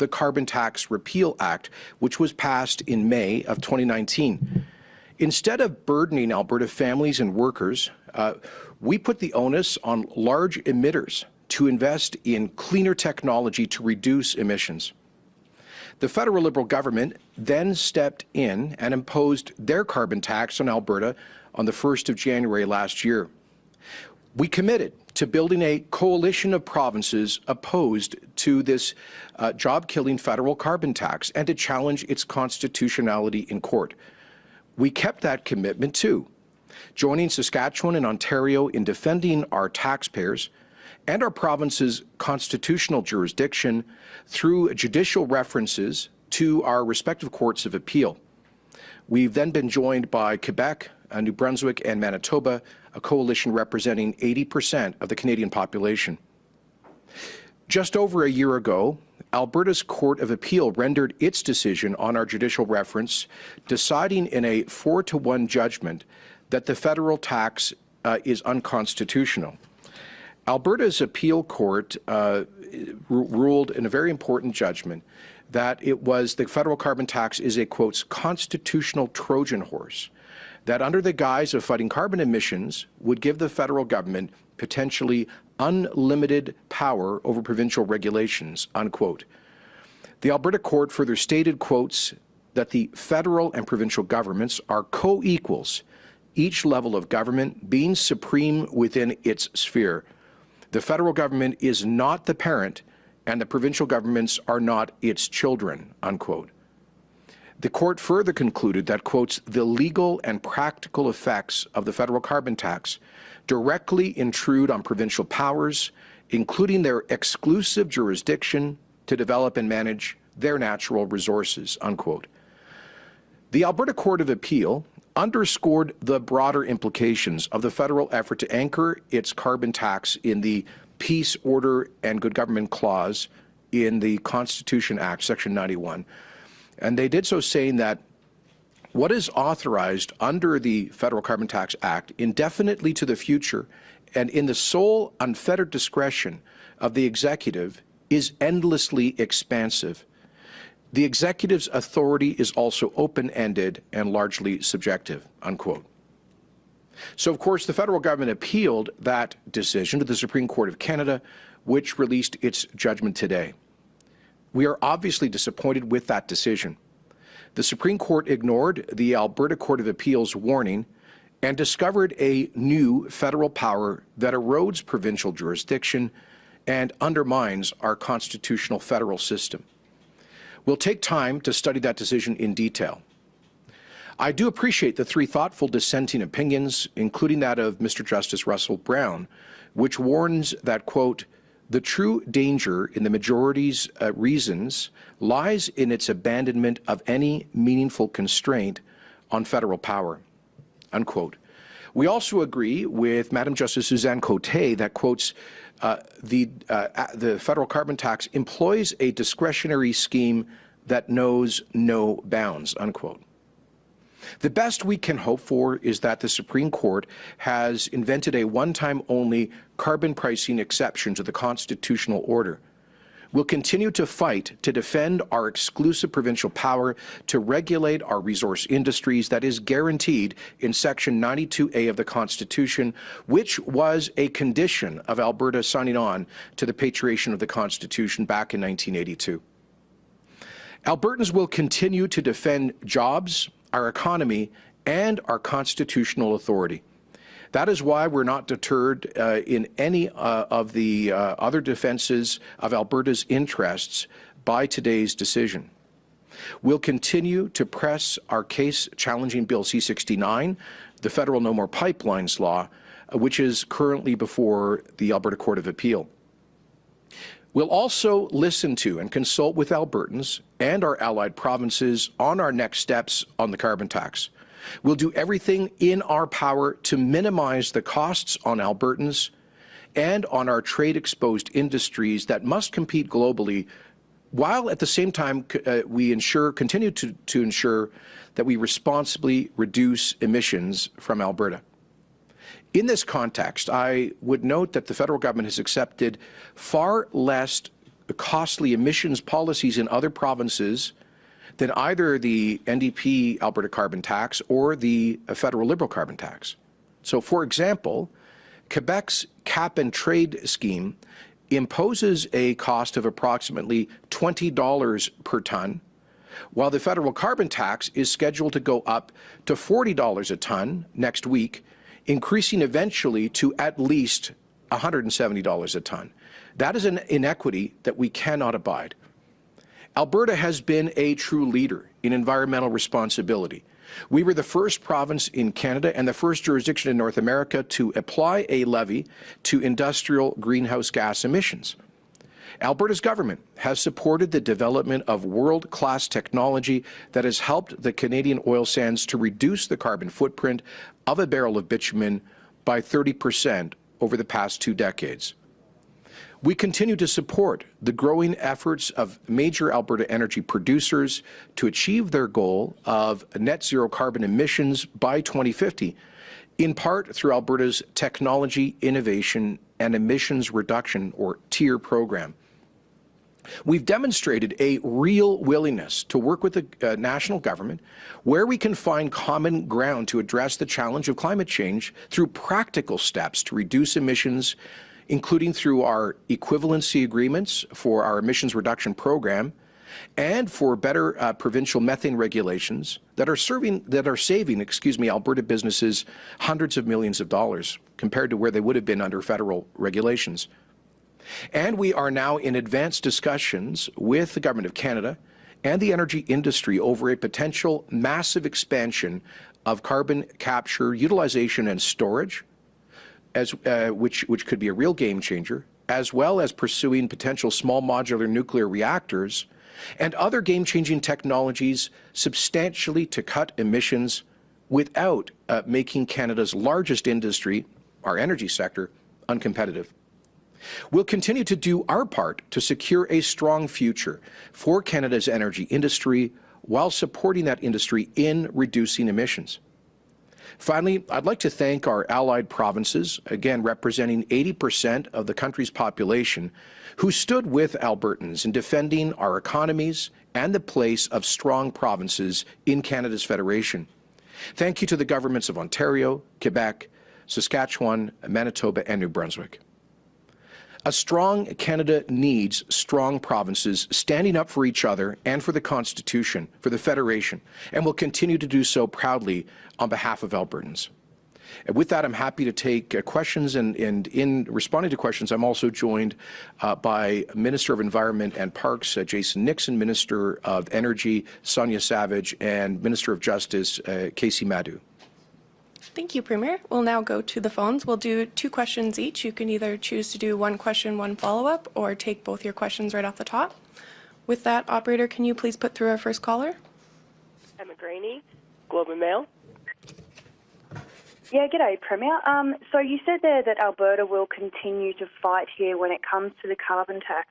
the Carbon Tax Repeal Act, which was passed in May of 2019. Instead of burdening Alberta families and workers, we put the onus on large emitters to invest in cleaner technology to reduce emissions. The federal Liberal government then stepped in and imposed their carbon tax on Alberta on the 1st of January last year. We committed to building a coalition of provinces opposed to this job-killing federal carbon tax and to challenge its constitutionality in court. We kept that commitment too, joining Saskatchewan and Ontario in defending our taxpayers and our province's constitutional jurisdiction through judicial references to our respective courts of appeal. We've then been joined by Quebec, New Brunswick, and Manitoba, a coalition representing 80% of the Canadian population. Just over a year ago, Alberta's Court of Appeal rendered its decision on our judicial reference, deciding in a 4-1 judgment that the federal tax is unconstitutional. Alberta's appeal court ruled in a very important judgment that the federal carbon tax is a, quote, constitutional Trojan horse, that under the guise of fighting carbon emissions would give the federal government potentially unlimited power over provincial regulations, unquote. The Alberta court further stated, quotes, that the federal and provincial governments are co-equals, each level of government being supreme within its sphere. The federal government is not the parent, and the provincial governments are not its children, unquote. The court further concluded that, quotes, the legal and practical effects of the federal carbon tax directly intrude on provincial powers, including their exclusive jurisdiction to develop and manage their natural resources, unquote. The Alberta Court of Appeal underscored the broader implications of the federal effort to anchor its carbon tax in the Peace, Order, and Good Government Clause in the Constitution Act, Section 91. And they did so saying that what is authorized under the Federal Carbon Tax Act indefinitely to the future and in the sole unfettered discretion of the executive is endlessly expansive. The executive's authority is also open-ended and largely subjective, unquote. So, of course, the federal government appealed that decision to the Supreme Court of Canada, which released its judgment today. We are obviously disappointed with that decision. The Supreme Court ignored the Alberta Court of Appeal's warning and discovered a new federal power that erodes provincial jurisdiction and undermines our constitutional federal system. We'll take time to study that decision in detail. I do appreciate the 3 thoughtful dissenting opinions, including that of Mr. Justice Russell Brown, which warns that, quote, the true danger in the majority's reasons lies in its abandonment of any meaningful constraint on federal power, unquote. We also agree with Madam Justice Suzanne Cote that, quotes, the federal carbon tax employs a discretionary scheme that knows no bounds, unquote. The best we can hope for is that the Supreme Court has invented a one-time only carbon pricing exception to the constitutional order. We'll continue to fight to defend our exclusive provincial power to regulate our resource industries that is guaranteed in Section 92A of the Constitution, which was a condition of Alberta signing on to the patriation of the Constitution back in 1982. Albertans will continue to defend jobs, our economy, and our constitutional authority. That is why we're not deterred in any of the other defenses of Alberta's interests by today's decision. We'll continue to press our case challenging Bill C-69, the federal No More Pipelines law, which is currently before the Alberta Court of Appeal. We'll also listen to and consult with Albertans and our allied provinces on our next steps on the carbon tax. We'll do everything in our power to minimize the costs on Albertans and on our trade-exposed industries that must compete globally, while at the same time we continue to ensure that we responsibly reduce emissions from Alberta. In this context, I would note that the federal government has accepted far less costly emissions policies in other provinces than either the NDP Alberta carbon tax or the federal Liberal carbon tax. So, for example, Quebec's cap and trade scheme imposes a cost of approximately $20 per ton, while the federal carbon tax is scheduled to go up to $40 a ton next week, increasing eventually to at least $170 a ton. That is an inequity that we cannot abide. Alberta has been a true leader in environmental responsibility. We were the first province in Canada and the first jurisdiction in North America to apply a levy to industrial greenhouse gas emissions. Alberta's government has supported the development of world-class technology that has helped the Canadian oil sands to reduce the carbon footprint of a barrel of bitumen by 30% over the past 2 decades. We continue to support the growing efforts of major Alberta energy producers to achieve their goal of net zero carbon emissions by 2050, in part through Alberta's Technology, Innovation and Emissions Reduction, or TIER program. We've demonstrated a real willingness to work with the national government where we can find common ground to address the challenge of climate change through practical steps to reduce emissions, including through our equivalency agreements for our emissions reduction program and for better provincial methane regulations that are saving Alberta businesses hundreds of millions of dollars compared to where they would have been under federal regulations. And we are now in advanced discussions with the Government of Canada and the energy industry over a potential massive expansion of carbon capture, utilization and storage, which could be a real game changer, as well as pursuing potential small modular nuclear reactors and other game-changing technologies substantially to cut emissions without making Canada's largest industry, our energy sector, uncompetitive. We'll continue to do our part to secure a strong future for Canada's energy industry while supporting that industry in reducing emissions. Finally, I'd like to thank our allied provinces, again representing 80% of the country's population, who stood with Albertans in defending our economies and the place of strong provinces in Canada's federation. Thank you to the governments of Ontario, Quebec, Saskatchewan, Manitoba, and New Brunswick. A strong Canada needs strong provinces standing up for each other and for the Constitution, for the Federation, and will continue to do so proudly on behalf of Albertans. And with that, I'm happy to take questions, and in responding to questions, I'm also joined by Minister of Environment and Parks, Jason Nixon, Minister of Energy, Sonia Savage, and Minister of Justice, Casey Madhu. Thank you, Premier. We'll now go to the phones. We'll do 2 questions each. You can either choose to do 1 question, 1 follow-up, or take both your questions right off the top. With that, operator, can you please put through our first caller? Emma Graney, Globe and Mail. Yeah, g'day, Premier. So you said there that Alberta will continue to fight here when it comes to the carbon tax.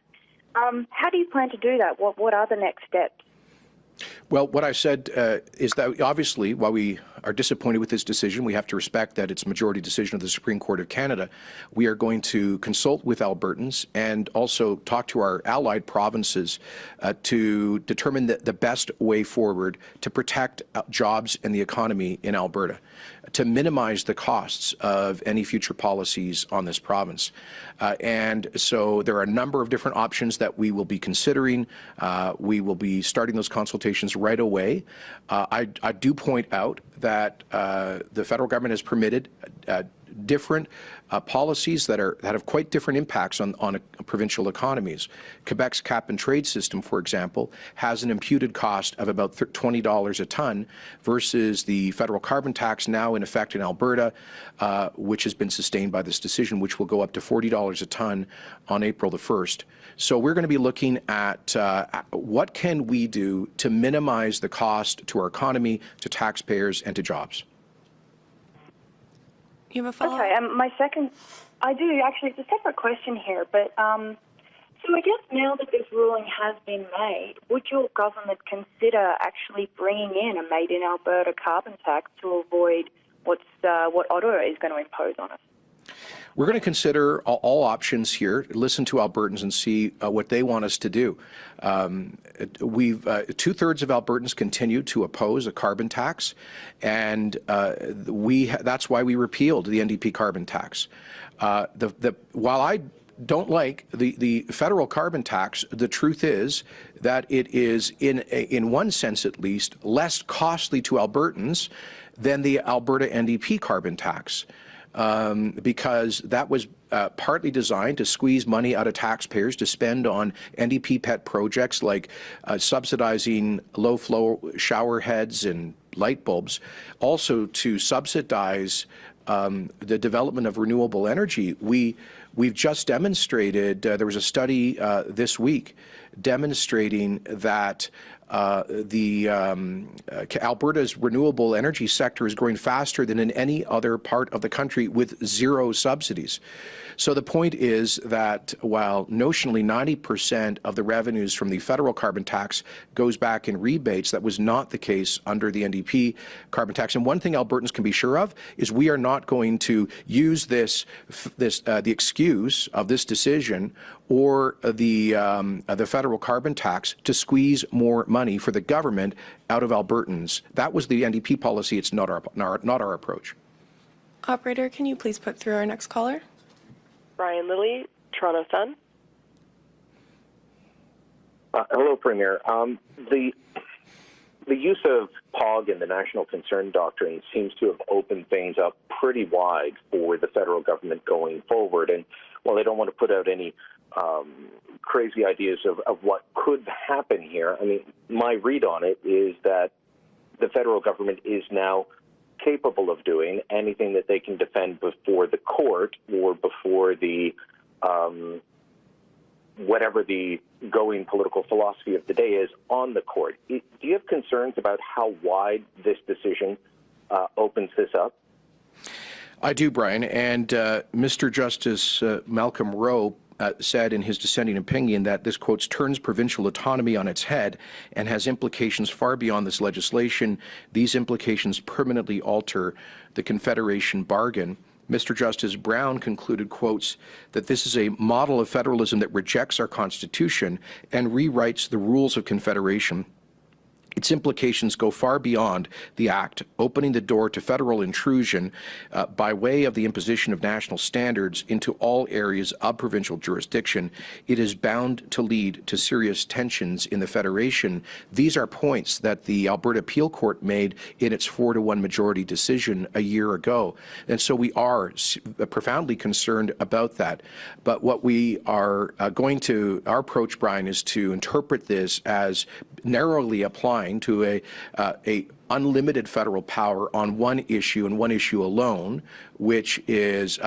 How do you plan to do that? What are the next steps? Well, what I said is that obviously, while we are disappointed with this decision, we have to respect that it's a majority decision of the Supreme Court of Canada. We are going to consult with Albertans and also talk to our allied provinces to determine the best way forward to protect jobs and the economy in Alberta, to minimize the costs of any future policies on this province. And so there are a number of different options that we will be considering. We will be starting those consultations right away. I do point out that the federal government has permitted different policies that have quite different impacts on provincial economies. Quebec's cap and trade system, for example, has an imputed cost of about $20 a ton versus the federal carbon tax now in effect in Alberta, which has been sustained by this decision, which will go up to $40 a ton on April the 1st. So we're going to be looking at what can we do to minimize the cost to our economy, to taxpayers, and to jobs. You have a follow-up? Okay, my second, I do actually. It's a separate question here, but so I guess now that this ruling has been made, would your government consider actually bringing in a Made in Alberta carbon tax to avoid what Ottawa is going to impose on us? we're going to consider all options here, listen to Albertans and see what they want us to do. Two-thirds of Albertans continue to oppose a carbon tax, and that's why we repealed the NDP carbon tax. While I don't like the federal carbon tax, the truth is that it is, in one sense at least, less costly to Albertans than the Alberta NDP carbon tax, because that was partly designed to squeeze money out of taxpayers to spend on NDP pet projects like subsidizing low-flow shower heads and light bulbs, also to subsidize the development of renewable energy. We've just demonstrated, there was a study this week demonstrating that Alberta's renewable energy sector is growing faster than in any other part of the country with zero subsidies. So the point is that while notionally 90% of the revenues from the federal carbon tax goes back in rebates, that was not the case under the NDP carbon tax. And one thing Albertans can be sure of is we are not going to use the excuse of this decision or the federal carbon tax to squeeze more money for the government out of Albertans. That was the NDP policy. It's not our approach. Operator, can you please put through our next caller? Brian Lilly, Toronto Sun. Hello, Premier. The use of POG and the national concern doctrine seems to have opened things up pretty wide for the federal government going forward. And while they don't want to put out any crazy ideas of what could happen here, I mean, my read on it is that the federal government is now capable of doing anything that they can defend before the court or before the whatever the going political philosophy of the day is on the court. Do you have concerns about how wide this decision opens this up? I do, Brian. And Mr. Justice Malcolm Rowe said in his dissenting opinion that this, quotes, turns provincial autonomy on its head and has implications far beyond this legislation. These implications permanently alter the Confederation bargain. Mr. Justice Brown concluded, quotes, that this is a model of federalism that rejects our Constitution and rewrites the rules of Confederation. Its implications go far beyond the Act, opening the door to federal intrusion by way of the imposition of national standards into all areas of provincial jurisdiction. It is bound to lead to serious tensions in the Federation. These are points that the Alberta Appeal Court made in its 4-1 majority decision a year ago. And so we are profoundly concerned about that. But what we are our approach, Brian, is to interpret this as narrowly applying to a unlimited federal power on one issue and one issue alone, which is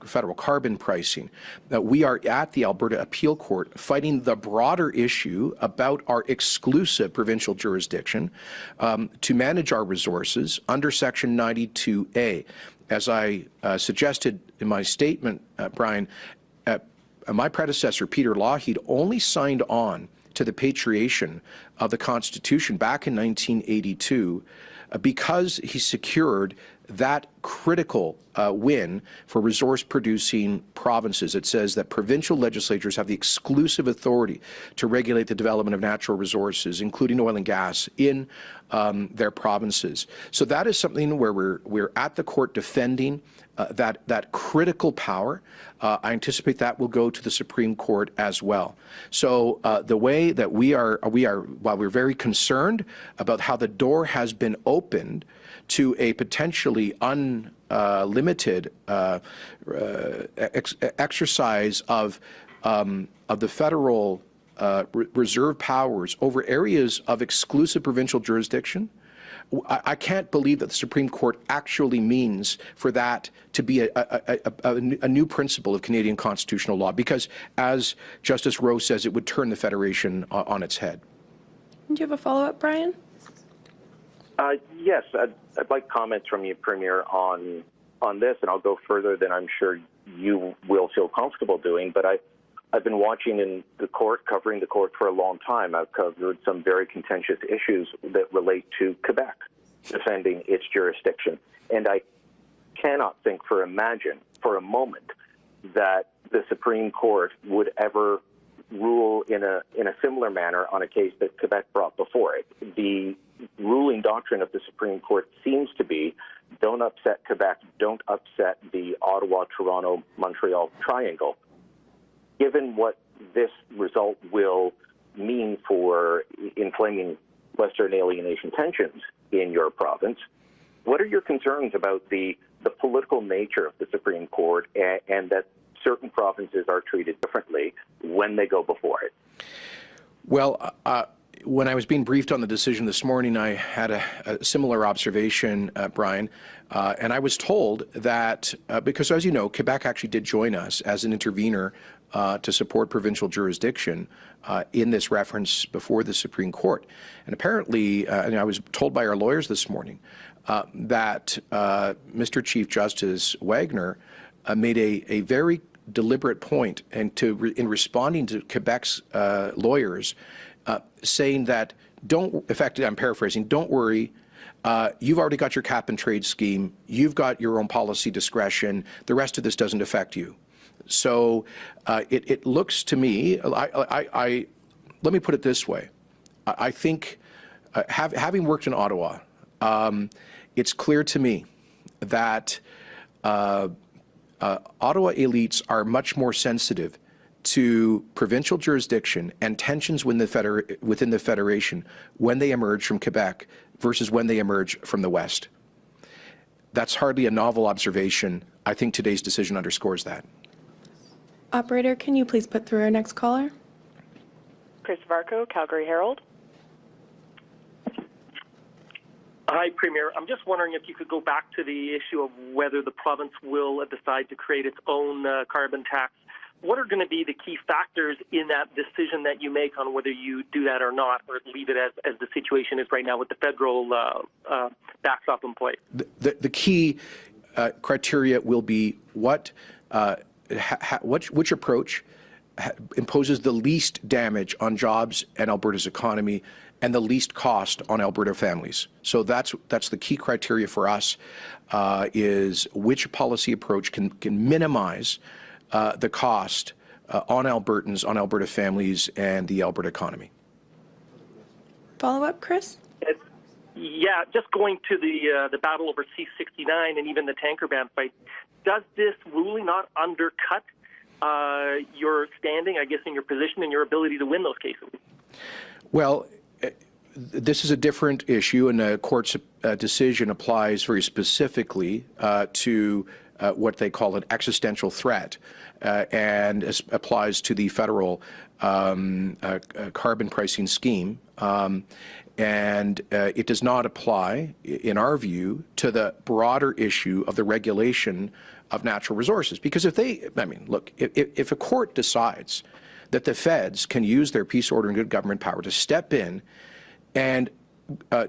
federal carbon pricing. We are at the Alberta Appeal Court fighting the broader issue about our exclusive provincial jurisdiction to manage our resources under Section 92A. As I suggested in my statement, Brian, my predecessor, Peter Lougheed, only signed on to the patriation of the Constitution back in 1982 because he secured that critical win for resource-producing provinces. It says that provincial legislatures have the exclusive authority to regulate the development of natural resources, including oil and gas, in their provinces. So that is something where we're at the court defending that critical power. I anticipate that will go to the Supreme Court as well. So the way that we are, while we're very concerned about how the door has been opened to a potentially unlimited exercise of the federal reserve powers over areas of exclusive provincial jurisdiction, I can't believe that the Supreme Court actually means for that to be a new principle of Canadian constitutional law, because, as Justice Rowe says, it would turn the Federation on its head. Do you have a follow-up, Brian? Yes, I'd like comments from you, Premier, on this, and I'll go further than I'm sure you will feel comfortable doing, but I've been watching in the court, covering the court for a long time. I've covered some very contentious issues that relate to Quebec defending its jurisdiction. And I cannot think for a for a moment that the Supreme Court would ever rule in a similar manner on a case that Quebec brought before it. The ruling doctrine of the Supreme Court seems to be, don't upset Quebec, don't upset the Ottawa, Toronto, Montreal triangle. Given what this result will mean for inflaming Western alienation tensions in your province, what are your concerns about the political nature of the Supreme Court and that certain provinces are treated differently when they go before it? Well, when I was being briefed on the decision this morning, I had a similar observation, Brian, and I was told that, because as you know, Quebec actually did join us as an intervener to support provincial jurisdiction in this reference before the Supreme Court. And apparently, and I was told by our lawyers this morning, that Mr. Chief Justice Wagner made a very deliberate point, and in responding to Quebec's lawyers, saying that in fact, I'm paraphrasing, don't worry, you've already got your cap and trade scheme, you've got your own policy discretion, the rest of this doesn't affect you. So it looks to me, let me put it this way, I think, having worked in Ottawa, it's clear to me that Ottawa elites are much more sensitive to provincial jurisdiction and tensions within the Federation when they emerge from Quebec versus when they emerge from the West. That's hardly a novel observation. I think today's decision underscores that. Operator, can you please put through our next caller? Chris Varco, Calgary Herald. Hi, Premier. I'm just wondering if you could go back to the issue of whether the province will decide to create its own carbon tax. What are going to be the key factors in that decision that you make on whether you do that or not, or leave it as the situation is right now with the federal backstop in place? The key criteria will be which approach imposes the least damage on jobs and Alberta's economy and the least cost on Alberta families. So that's the key criteria for us, is which policy approach can minimize the cost on Albertans, on Alberta families, and the Alberta economy. Follow-up, Chris? Yeah, just going to the battle over C-69 and even the tanker ban fight, does this ruling not undercut your standing, I guess, in your position and your ability to win those cases? Well, this is a different issue, and the court's decision applies very specifically to what they call an existential threat, and applies to the federal carbon pricing scheme. And it does not apply, in our view, to the broader issue of the regulation of natural resources. Because if a court decides that the feds can use their peace, order, and good government power to step in and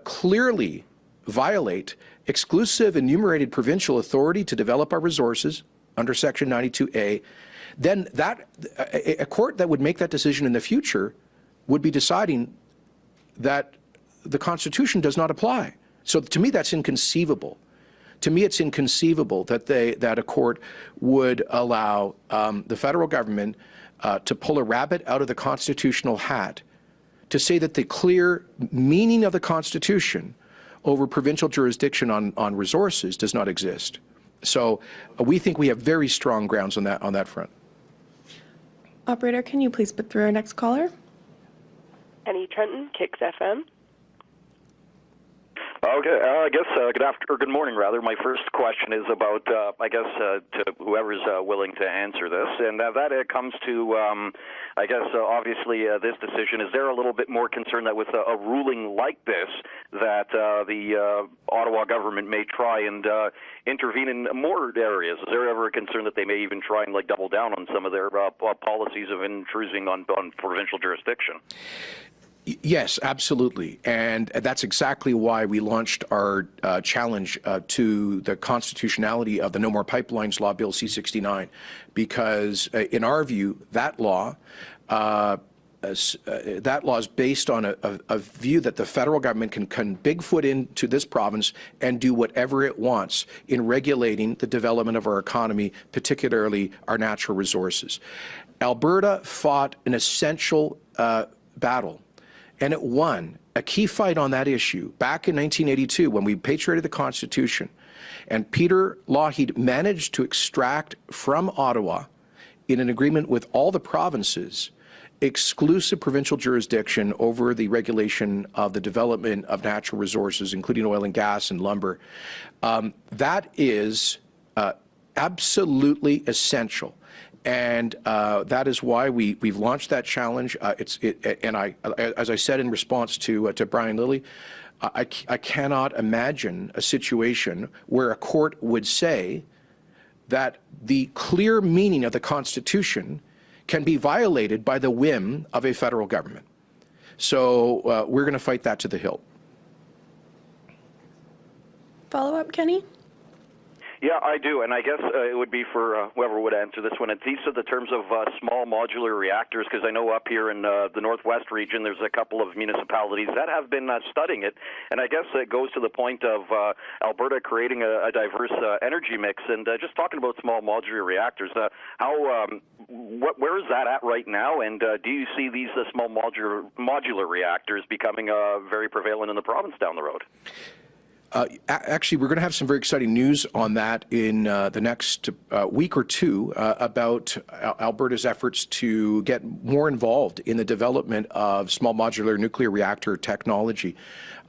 clearly violate exclusive enumerated provincial authority to develop our resources under Section 92A, then a court that would make that decision in the future would be deciding that the Constitution does not apply. So to me, that's inconceivable. To me, it's inconceivable that a court would allow the federal government to pull a rabbit out of the constitutional hat to say that the clear meaning of the Constitution over provincial jurisdiction on resources does not exist. So we think we have very strong grounds on that front. Operator, can you please put through our next caller? Penny Trenton, Kicks FM. Okay, I guess good morning, rather. My first question is about, to whoever's willing to answer this, and that comes to, obviously this decision. Is there a little bit more concern that with a ruling like this, that the Ottawa government may try and intervene in more areas? Is there ever a concern that they may even try and double down on some of their policies of intruding on provincial jurisdiction? Yes, absolutely. And that's exactly why we launched our challenge to the constitutionality of the No More Pipelines Law, Bill C-69, because in our view, that law that law is based on a view that the federal government can bigfoot into this province and do whatever it wants in regulating the development of our economy, particularly our natural resources. Alberta fought an essential battle, and it won a key fight on that issue back in 1982 when we patriated the Constitution. And Peter Lougheed managed to extract from Ottawa, in an agreement with all the provinces, exclusive provincial jurisdiction over the regulation of the development of natural resources, including oil and gas and lumber. That is absolutely essential. And that is why we've launched that challenge. As I said in response to Brian Lilly, I cannot imagine a situation where a court would say that the clear meaning of the Constitution can be violated by the whim of a federal government. So we're going to fight that to the hilt. Follow-up, Kenny? Yeah, I do, and I guess it would be for whoever would answer this one. At least in the terms of small modular reactors, because I know up here in the Northwest region, there's a couple of municipalities that have been studying it, and I guess it goes to the point of Alberta creating a diverse energy mix. And just talking about small modular reactors, where is that at right now? And do you see these small modular reactors becoming very prevalent in the province down the road? Actually, we're going to have some very exciting news on that in the next week or two about Alberta's efforts to get more involved in the development of small modular nuclear reactor technology.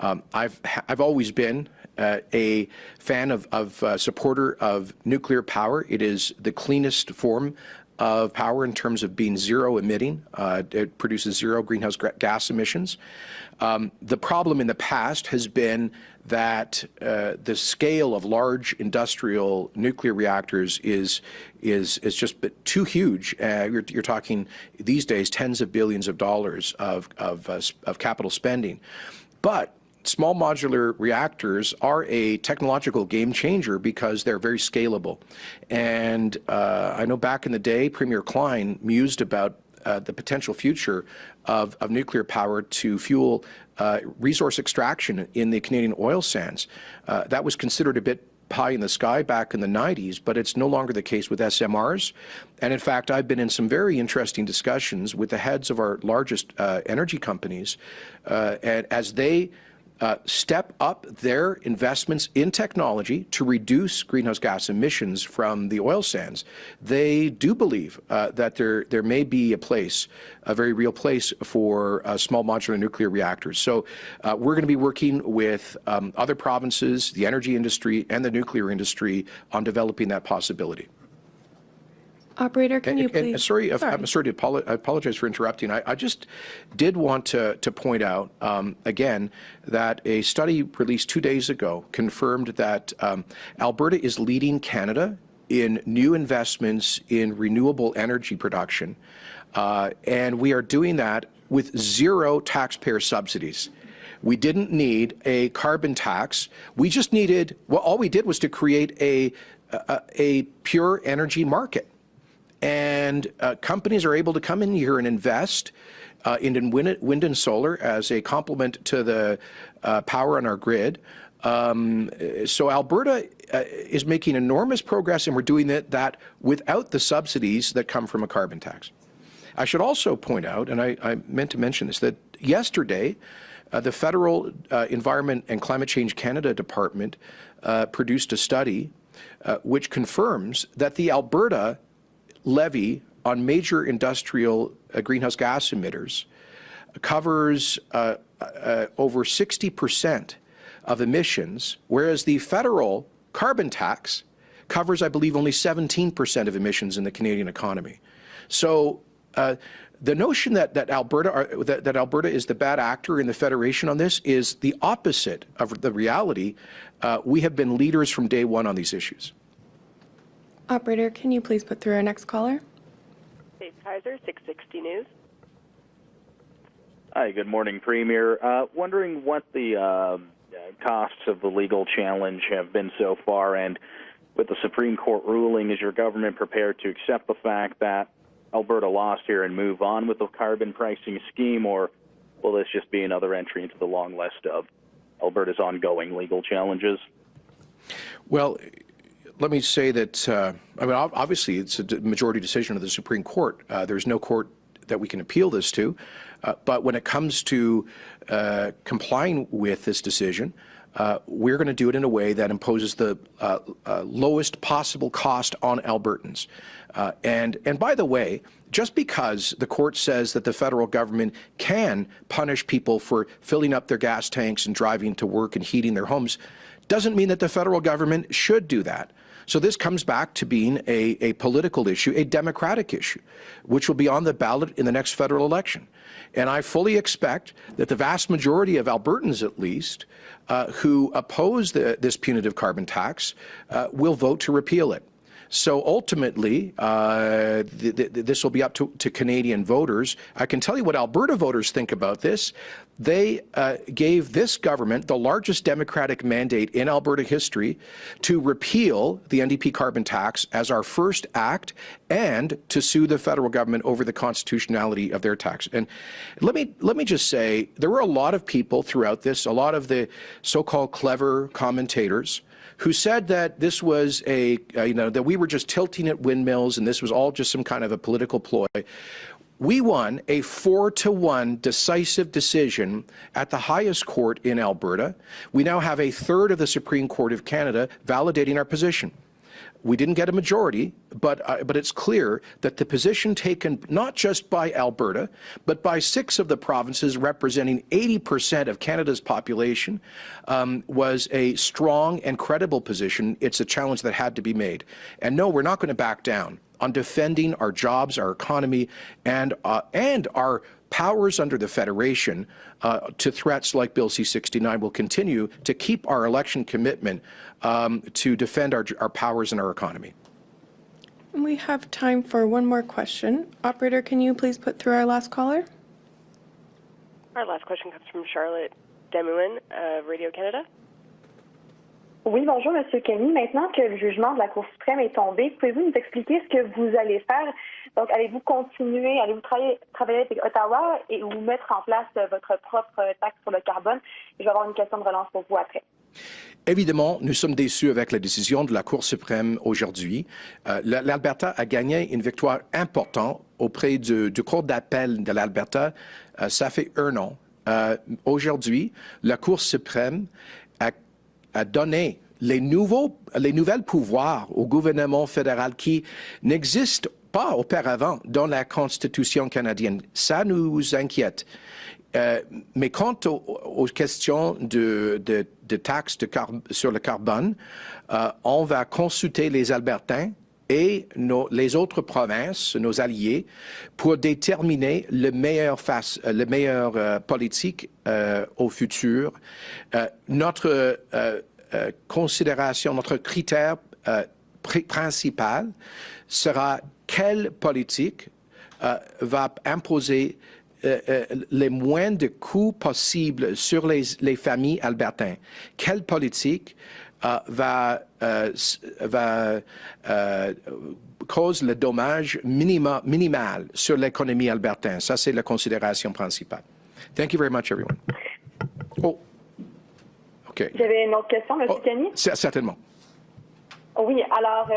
I've always been a fan of supporter of nuclear power. It is the cleanest form of power in terms of being zero emitting. It produces zero greenhouse gas emissions. The problem in the past has been that the scale of large industrial nuclear reactors is just too huge. You're talking these days tens of billions of dollars of capital spending. But small modular reactors are a technological game changer because they're very scalable. And I know back in the day, Premier Klein mused about the potential future of nuclear power to fuel resource extraction in the Canadian oil sands. That was considered a bit pie in the sky back in the 90s, but it's no longer the case with SMRs. And in fact, I've been in some very interesting discussions with the heads of our largest energy companies, and as they step up their investments in technology to reduce greenhouse gas emissions from the oil sands, they do believe that there may be a place, a very real place for small modular nuclear reactors. So we're going to be working with other provinces, the energy industry, and the nuclear industry on developing that possibility. Operator, can you please? I'm sorry to I apologize for interrupting. I just did want to point out again that a study released 2 days ago confirmed that Alberta is leading Canada in new investments in renewable energy production, and we are doing that with zero taxpayer subsidies. We didn't need a carbon tax. We just needed, well, all we did was to create a pure energy market. And companies are able to come in here and invest in wind and solar as a complement to the power on our grid. So Alberta is making enormous progress, and we're doing that without the subsidies that come from a carbon tax. I should also point out, and I meant to mention this, that yesterday the Federal Environment and Climate Change Canada Department produced a study which confirms that the Alberta levy on major industrial greenhouse gas emitters covers over 60% of emissions, whereas the federal carbon tax covers, I believe, only 17% of emissions in the Canadian economy. So the notion that Alberta is the bad actor in the federation on this is the opposite of the reality. We have been leaders from day one on these issues. Operator, can you please put through our next caller? Dave Kaiser, 660 News. Hi, good morning, Premier. Wondering what the costs of the legal challenge have been so far, and with the Supreme Court ruling, is your government prepared to accept the fact that Alberta lost here and move on with the carbon pricing scheme, or will this just be another entry into the long list of Alberta's ongoing legal challenges? Well, let me say that, obviously it's a majority decision of the Supreme Court. There's no court that we can appeal this to. But when it comes to complying with this decision, we're going to do it in a way that imposes the lowest possible cost on Albertans. And by the way, just because the court says that the federal government can punish people for filling up their gas tanks and driving to work and heating their homes, doesn't mean that the federal government should do that. So this comes back to being a political issue, a democratic issue, which will be on the ballot in the next federal election. And I fully expect that the vast majority of Albertans, at least, who oppose this punitive carbon tax will vote to repeal it. So ultimately, this will be up to Canadian voters. I can tell you what Alberta voters think about this. They gave this government the largest Democratic mandate in Alberta history to repeal the NDP carbon tax as our first act and to sue the federal government over the constitutionality of their tax. And let me just say, there were a lot of people throughout this, a lot of the so-called clever commentators who said that this was that we were just tilting at windmills and this was all just some kind of a political ploy. We won a 4-1 decisive decision at the highest court in Alberta. We now have a third of the Supreme Court of Canada validating our position. We didn't get a majority, but it's clear that the position taken not just by Alberta, but by 6 of the provinces representing 80% of Canada's population was a strong and credible position. It's a challenge that had to be made. And no, we're not going to back down on defending our jobs, our economy, and our powers under the Federation to threats like Bill C-69 will continue to keep our election commitment to defend our powers and our economy. We have time for one more question. Operator, can you please put through our last caller? Our last question comes from Charlotte Demoulin of Radio Canada. Oui, bonjour, M. Kenney. Maintenant que le jugement de la Cour suprême est tombé, pouvez-vous nous expliquer ce que vous allez faire? Donc, allez-vous continuer, allez-vous travailler avec Ottawa et ou mettre en place votre propre taxe sur le carbone? Je vais avoir une question de relance pour vous après. Évidemment, nous sommes déçus avec la décision de la Cour suprême aujourd'hui. L'Alberta a gagné une victoire importante auprès du Cour d'appel de l'Alberta. Ça fait 1 an. Aujourd'hui, la Cour suprême a donné les nouvelles pouvoirs au gouvernement fédéral qui n'existent pas auparavant dans la Constitution canadienne. Ça nous inquiète. Mais quant aux questions de taxes sur le carbone, on va consulter les Albertains et les autres provinces, nos alliés, pour déterminer le meilleur politique au futur. Notre considération, notre critère principal sera quelle politique va imposer les moins de coûts possibles sur les familles albertaines. Quelle politique va cause le dommage minimal sur l'économie albertaine. Ça, c'est la considération principale. Thank you very much, everyone. Oh, OK. Vous avez une autre question, M. Kenney? Certainement. Oui, alors,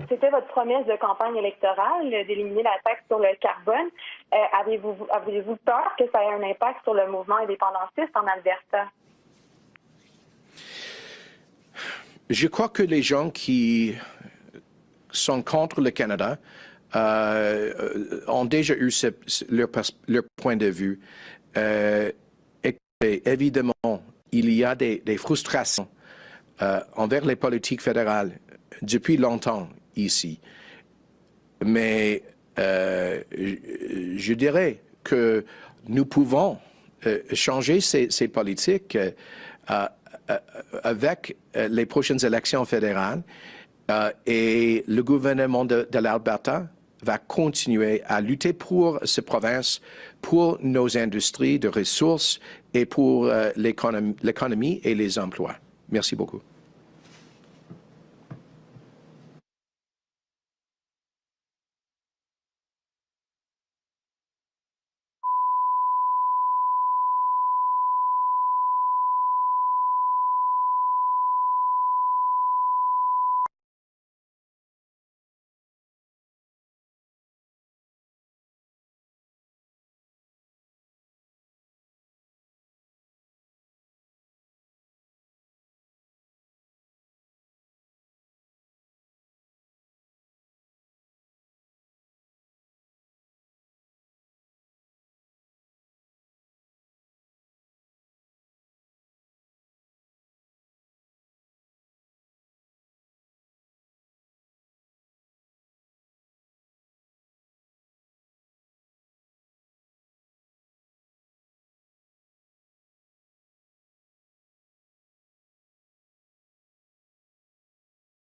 c'était votre promesse de campagne électorale d'éliminer la taxe sur le carbone. Avez-vous peur que ça ait un impact sur le mouvement indépendantiste en Alberta? Je crois que les gens qui sont contre le Canada ont déjà eu leur point de vue. Et évidemment, il y a des frustrations envers les politiques fédérales depuis longtemps ici. Mais je dirais que nous pouvons changer ces politiques avec les prochaines élections fédérales et le gouvernement de l'Alberta va continuer à lutter pour ces provinces, pour nos industries de ressources et pour l'économie et les emplois. Merci beaucoup.